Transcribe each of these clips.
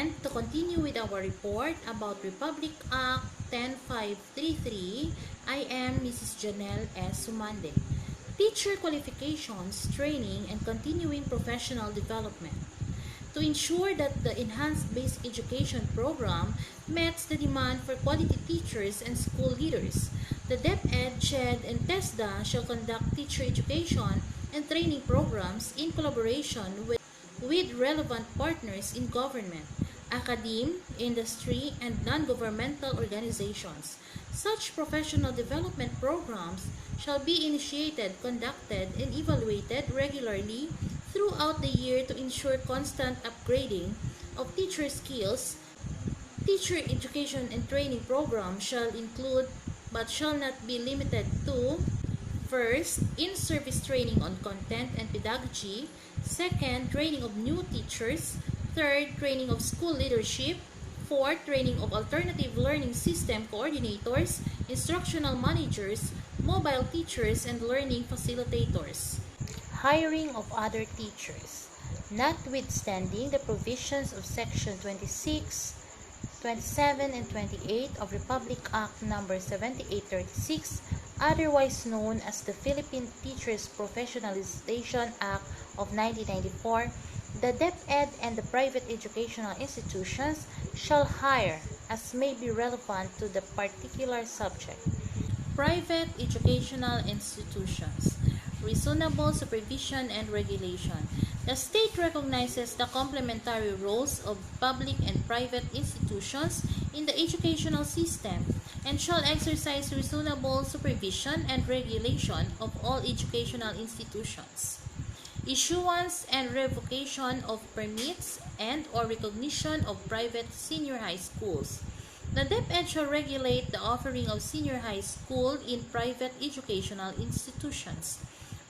And to continue with our report about Republic Act 10533, I am Mrs. Janelle S. Sumande. Teacher qualifications, training, and continuing professional development. To ensure that the Enhanced Basic Education Program meets the demand for quality teachers and school leaders, the DepEd, CHED, and TESDA shall conduct teacher education and training programs in collaboration with relevant partners in government, academe, industry, and non-governmental organizations. Such professional development programs shall be initiated, conducted, and evaluated regularly throughout the year to ensure constant upgrading of teacher skills. Teacher education and training programs shall include but shall not be limited to: first, in-service training on content and pedagogy; second, training of new teachers; third, training of school leadership; fourth, training of alternative learning system coordinators, instructional managers, mobile teachers, and learning facilitators. Hiring of other teachers. Notwithstanding the provisions of Section 26, 27, and 28 of Republic Act No. 7836, otherwise known as the Philippine Teachers Professionalization Act of 1994, the DepEd and the private educational institutions shall hire as may be relevant to the particular subject. Private educational institutions. Reasonable supervision and regulation. The state recognizes the complementary roles of public and private institutions in the educational system and shall exercise reasonable supervision and regulation of all educational institutions. Issuance and revocation of permits and/or recognition of private senior high schools. The DepEd shall regulate the offering of senior high school in private educational institutions.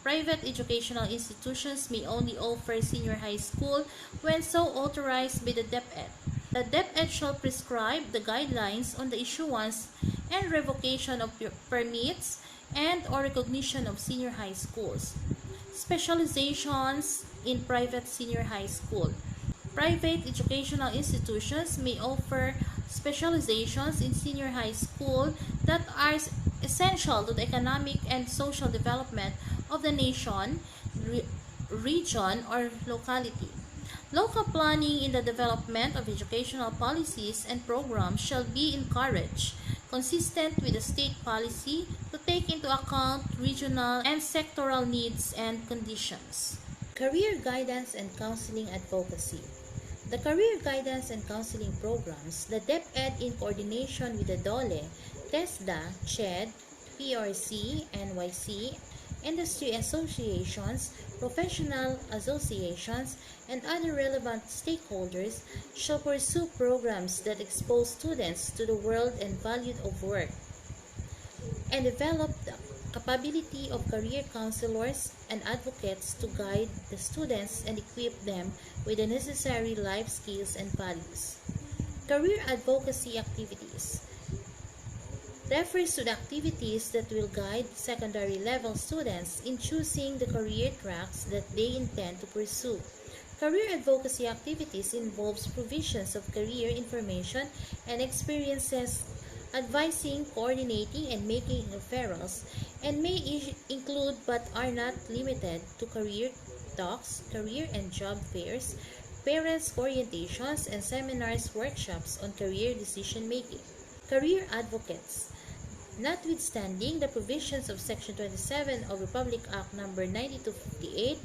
Private educational institutions may only offer senior high school when so authorized by the DepEd. The DepEd shall prescribe the guidelines on the issuance and revocation of permits and/or recognition of senior high schools. Specializations in private senior high school. Private educational institutions may offer specializations in senior high school that are essential to the economic and social development of the nation, region, or locality. Local planning in the development of educational policies and programs shall be encouraged, consistent with the state policy, to take into account regional and sectoral needs and conditions. Career guidance and counseling advocacy. The career guidance and counseling programs, the DepEd in coordination with the DOLE, TESDA, CHED, PRC, NYC, industry associations, professional associations, and other relevant stakeholders shall pursue programs that expose students to the world and value of work, and develop the capability of career counselors and advocates to guide the students and equip them with the necessary life skills and values. Career advocacy activities refers to the activities that will guide secondary level students in choosing the career tracks that they intend to pursue. Career advocacy activities involves provisions of career information and experiences, advising, coordinating, and making referrals, and may include but are not limited to career talks, career and job fairs, parents' orientations, and seminars, workshops on career decision making. Career advocates. Notwithstanding the provisions of Section 27 of Republic Act No. 9258,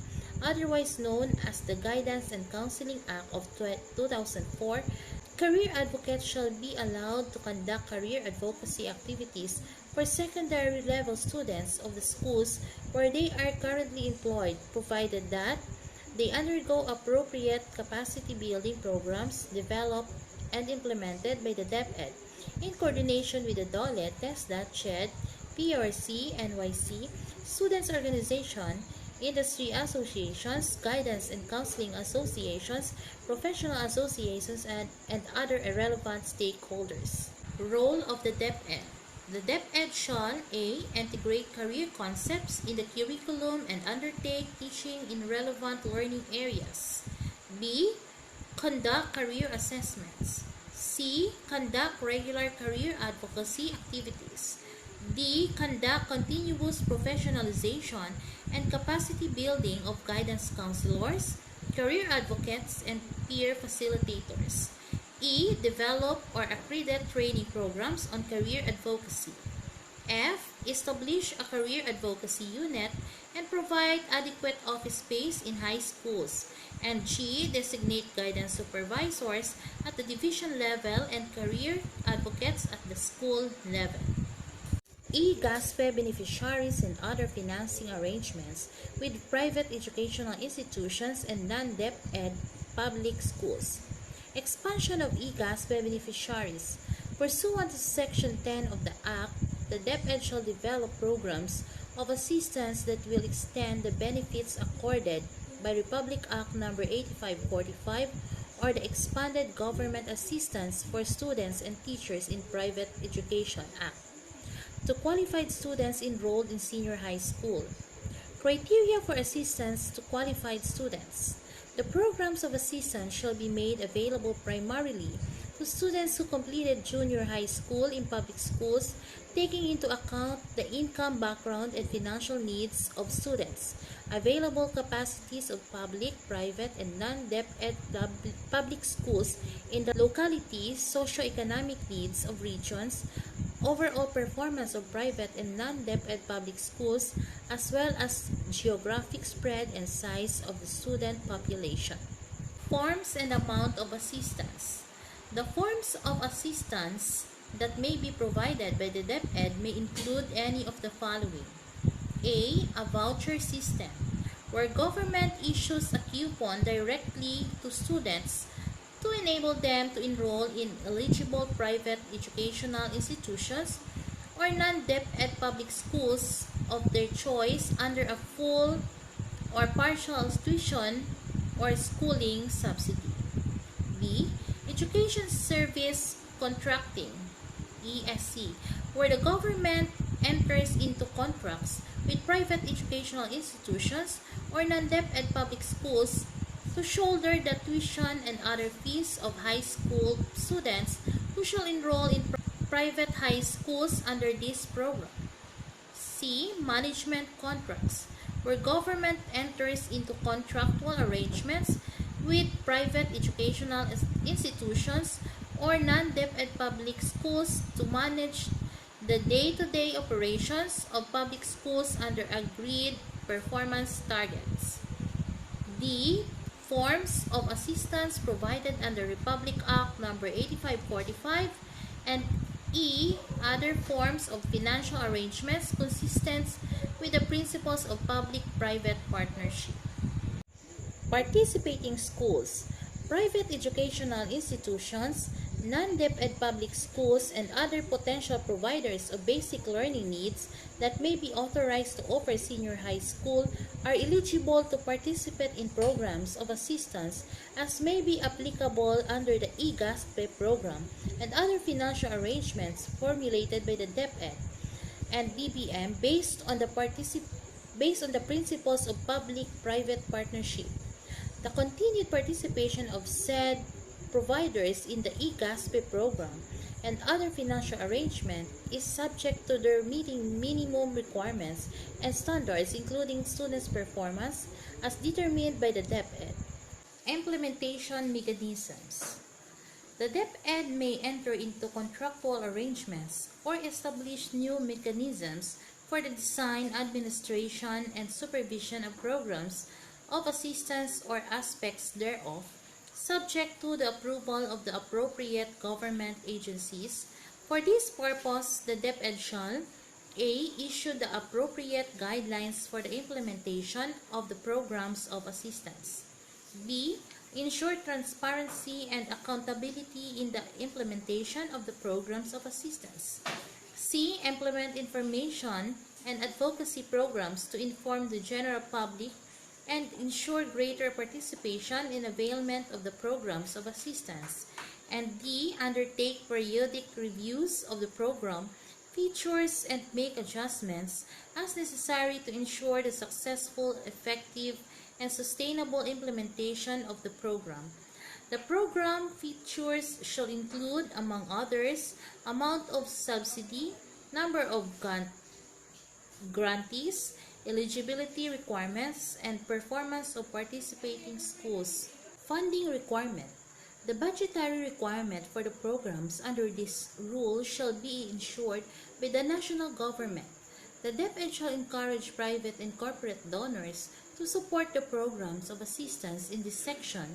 otherwise known as the Guidance and Counseling Act of 2004, career advocates shall be allowed to conduct career advocacy activities for secondary level students of the schools where they are currently employed, provided that they undergo appropriate capacity building programs developed and implemented by the DepEd in coordination with the DOLE, TESDA, CHED, PRC, NYC, Students' Organization, industry associations, guidance and counseling associations, professional associations, and other irrelevant stakeholders. Role of the DepEd. The DepEd shall A. Integrate career concepts in the curriculum and undertake teaching in relevant learning areas. B. Conduct career assessments. C. Conduct regular career advocacy activities. D. Conduct continuous professionalization and capacity building of guidance counselors, career advocates, and peer facilitators. E. Develop or accredit training programs on career advocacy. F. Establish a career advocacy unit and provide adequate office space in high schools. And G. Designate guidance supervisors at the division level and career advocates at the school level. E-GASPE beneficiaries and other financing arrangements with private educational institutions and non-DepEd public schools. Expansion of E-GASPE beneficiaries. Pursuant to Section 10 of the Act, the DepEd shall develop programs of assistance that will extend the benefits accorded by Republic Act No. 8545 or the Expanded Government Assistance for Students and Teachers in Private Education Act to qualified students enrolled in senior high school. Criteria for assistance to qualified students. The programs of assistance shall be made available primarily to students who completed junior high school in public schools, taking into account the income, background, and financial needs of students, available capacities of public, private, and non-DepEd public schools in the localities, socio-economic needs of regions, overall performance of private and non-DepEd public schools, as well as geographic spread and size of the student population. Forms and amount of assistance. The forms of assistance that may be provided by the DepEd may include any of the following. A. A voucher system, where government issues a coupon directly to students to enable them to enroll in eligible private educational institutions or non-DepEd public schools of their choice under a full or partial tuition or schooling subsidy. B. Education Service Contracting, ESC, where the government enters into contracts with private educational institutions or non-DepEd public schools to shoulder the tuition and other fees of high school students who shall enroll in private high schools under this program. C. Management contracts, where government enters into contractual arrangements with private educational institutions or non-DepEd public schools to manage the day-to-day operations of public schools under agreed performance targets. D. Forms of assistance provided under Republic Act No. 8545, and E. Other forms of financial arrangements consistent with the principles of public-private partnership. Participating schools, private educational institutions, non-DepEd public schools, and other potential providers of basic learning needs that may be authorized to offer senior high school are eligible to participate in programs of assistance as may be applicable under the E-GASPE program and other financial arrangements formulated by the DepEd and BBM based on the principles of public-private partnership. The continued participation of said providers in the E-GASPE program and other financial arrangement is subject to their meeting minimum requirements and standards including students' performance as determined by the DepEd. Implementation mechanisms. The DepEd may enter into contractual arrangements or establish new mechanisms for the design, administration, and supervision of programs of assistance or aspects thereof, subject to the approval of the appropriate government agencies. For this purpose, the DepEd shall A. Issue the appropriate guidelines for the implementation of the programs of assistance. B. Ensure transparency and accountability in the implementation of the programs of assistance. C. Implement information and advocacy programs to inform the general public and ensure greater participation in availment of the programs of assistance. And D. Undertake periodic reviews of the program features and make adjustments as necessary to ensure the successful, effective, and sustainable implementation of the program. The program features shall include, among others, amount of subsidy, number of grantees, eligibility requirements, and performance of participating schools. Funding requirement. The budgetary requirement for the programs under this rule shall be ensured by the national government. The DepEd shall encourage private and corporate donors to support the programs of assistance in this section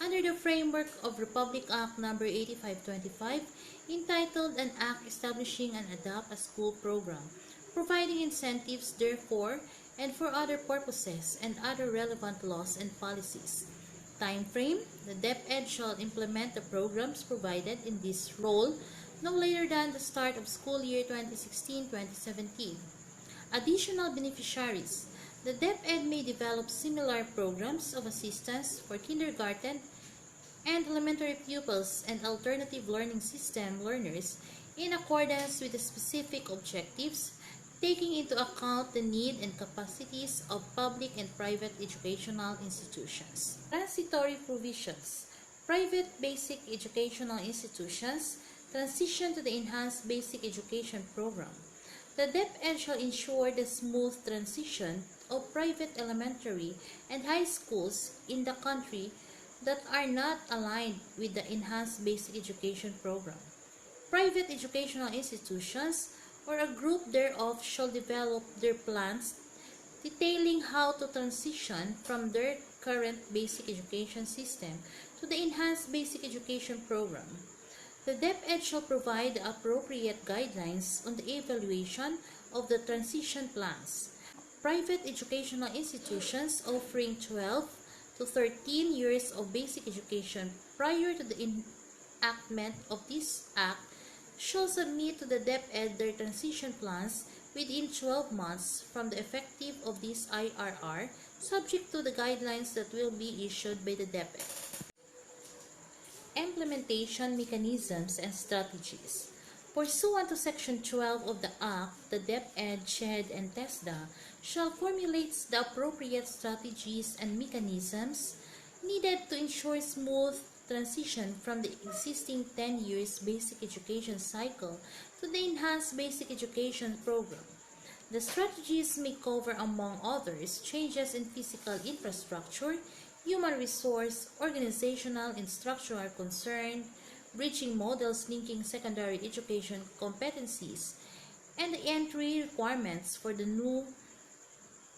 under the framework of Republic Act No. 8525, entitled An Act Establishing and Adopt a School Program, providing incentives therefor and for other purposes, and other relevant laws and policies. Time frame. The DepEd shall implement the programs provided in this role no later than the start of school year 2016-2017. Additional beneficiaries. The DepEd may develop similar programs of assistance for kindergarten and elementary pupils and alternative learning system learners in accordance with the specific objectives, taking into account the need and capacities of public and private educational institutions. Transitory provisions. Private basic educational institutions transition to the Enhanced Basic Education Program. The DepEd shall ensure the smooth transition of private elementary and high schools in the country that are not aligned with the Enhanced Basic Education Program. Private educational institutions or a group thereof shall develop their plans detailing how to transition from their current basic education system to the Enhanced Basic Education Program. The DepEd shall provide the appropriate guidelines on the evaluation of the transition plans. Private educational institutions offering 12 to 13 years of basic education prior to the enactment of this Act shall submit to the DepEd their transition plans within 12 months from the effective of this IRR, subject to the guidelines that will be issued by the DepEd. Implementation mechanisms and strategies. Pursuant to Section 12 of the Act, the DepEd, CHED, and TESDA shall formulate the appropriate strategies and mechanisms needed to ensure smooth transition from the existing 10 years basic education cycle to the Enhanced Basic Education Program. The strategies may cover, among others, changes in physical infrastructure, human resource, organizational, and structural concern, bridging models linking secondary education competencies, and the entry requirements for the new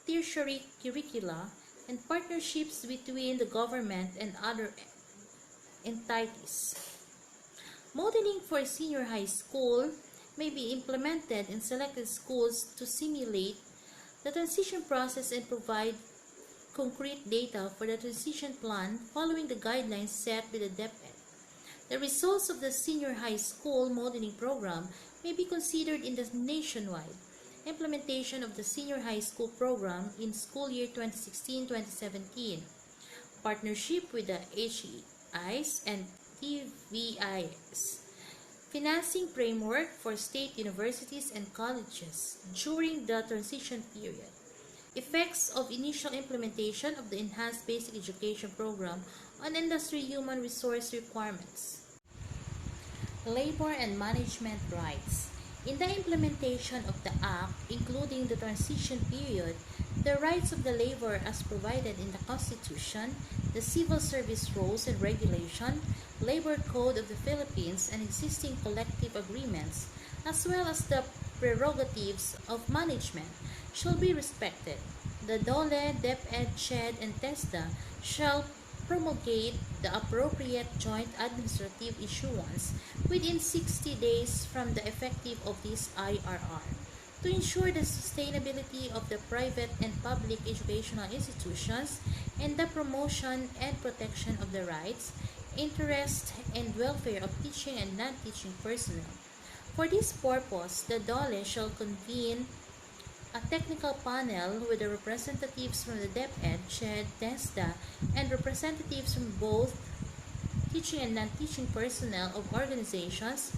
tertiary curricula, and partnerships between the government and other entities. Modeling for senior high school may be implemented in selected schools to simulate the transition process and provide concrete data for the transition plan following the guidelines set by the DepEd. The results of the senior high school modeling program may be considered in the nationwide implementation of the senior high school program in school year 2016-2017. Partnership with the HEIs and TVIs. Financing framework for state universities and colleges during the transition period. Effects of initial implementation of the Enhanced Basic Education Program on industry human resource requirements. Labor and management rights. In the implementation of the Act, including the transition period, the rights of the laborer as provided in the Constitution, the Civil Service Rules and Regulation, Labor Code of the Philippines, and existing collective agreements, as well as the prerogatives of management, shall be respected. The DOLE, DepEd, CHED, and TESDA shall promulgate the appropriate joint administrative issuance within 60 days from the effective of this IRR to ensure the sustainability of the private and public educational institutions and the promotion and protection of the rights, interests, and welfare of teaching and non-teaching personnel. For this purpose, the DOLE shall convene a technical panel with the representatives from the DepEd, CHED, TESDA, and representatives from both teaching and non-teaching personnel of organizations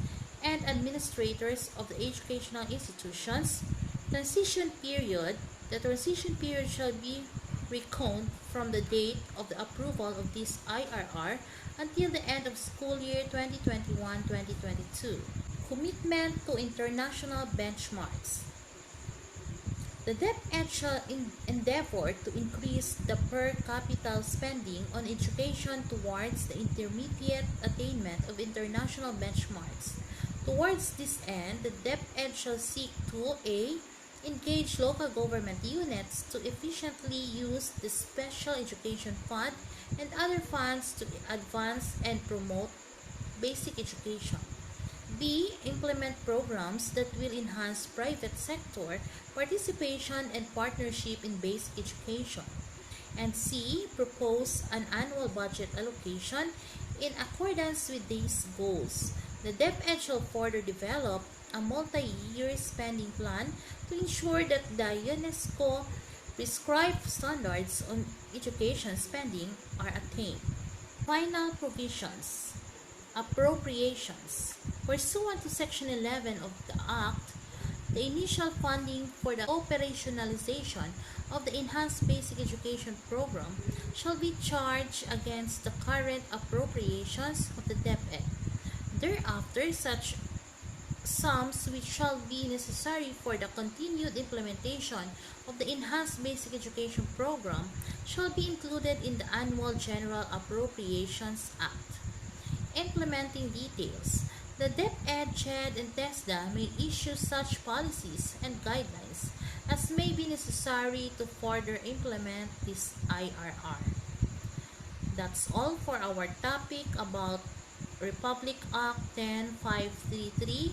and administrators of the educational institutions. Transition period. The transition period shall be reckoned from the date of the approval of this IRR until the end of school year 2021-2022. Commitment to international benchmarks. The DepEd shall endeavor to increase the per capita spending on education towards the intermediate attainment of international benchmarks. Towards this end, the DepEd shall seek to a. Engage local government units to efficiently use the Special Education Fund and other funds to advance and promote basic education. B. Implement programs that will enhance private sector participation and partnership in basic education. And C. Propose an annual budget allocation in accordance with these goals. The DepEd shall further develop a multi-year spending plan to ensure that the UNESCO prescribed standards on education spending are attained. Final provisions. Appropriations. Pursuant to Section 11 of the Act, the initial funding for the operationalization of the Enhanced Basic Education Program shall be charged against the current appropriations of the DepEd. Thereafter, such sums which shall be necessary for the continued implementation of the Enhanced Basic Education Program shall be included in the Annual General Appropriations Act. Implementing details. The DepEd, CHED, and TESDA may issue such policies and guidelines as may be necessary to further implement this IRR. That's all for our topic about Republic Act 10533.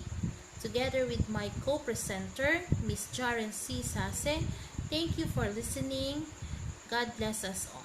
Together with my co-presenter, Ms. Jaren C. Sase. Thank you for listening. God bless us all.